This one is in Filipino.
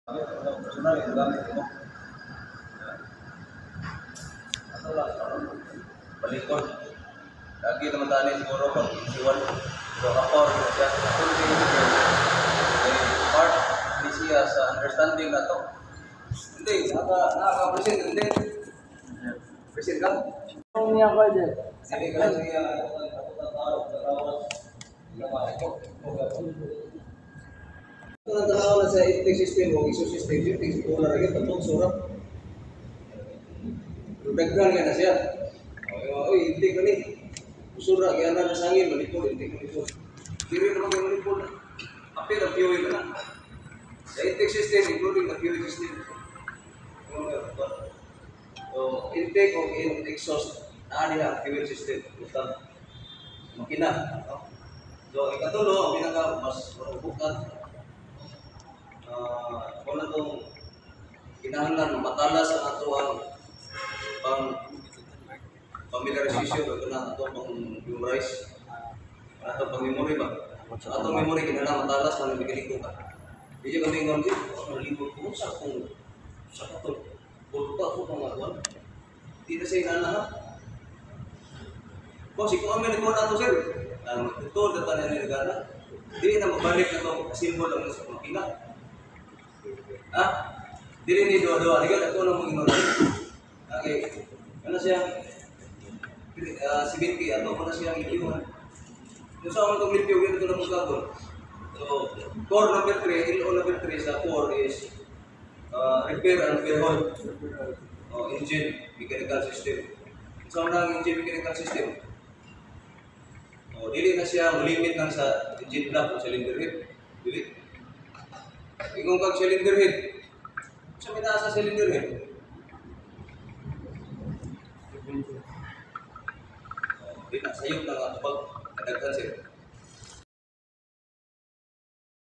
Personal yung gamit mo. Ano lang, balikon. Lagi naman tayo siguro pag isiwan. So ako, siya, part ni siya sa understanding na to. Hindi, nakaka-present, hindi. Present ka? Ang niya ko din. Sige ka lang siya. Ito ang tanaw na sa intake system o iso system, intake system na rin ito, surap. Dagdag nga na siya. Oy, intake ka ni. Usura, kaya na nasangin, malipol, intake malipol. Diri naman yung malipol na. Apir ang fuel na. Sa intake system, including the fuel system. So, intake o exhaust, naani na ang fuel system. Utang makina. So, ikatulo, ang pinaka mas marubukan. Kung na itong kinahanglan, matalas ang ato ang familiarization o na ito pang memorize. Ito pang memory ba? Ito memory, kinahanglan matalas na nabigaligo ka. Hindi kami ngon din, nalibot ko sa kung sa katong pulpa ko pang akuan. Hindi na siya inanahan. Kung si kung amin ito na ito sir, ito data na nilagana. Hindi na mabalik na itong symbol lang sa makina. Ha? Dili ni doa-doa, ligat ako na mong inulan. Okay. Ano siya? Si Binti, ato ko na siya iliwan. Kung saan man itong lipyo, ganito na mong gagawin. So, core number 3, LO number 3 sa core is repair and overhaul. Engine, mechanical system. So, ang engine mechanical system. Dili na siya limit lang sa engine block o cylinder head. Dili. Ingong kag cylinder head. Sa mina sa cylinder head. Di na sayop lang ang pag kadaghan sir.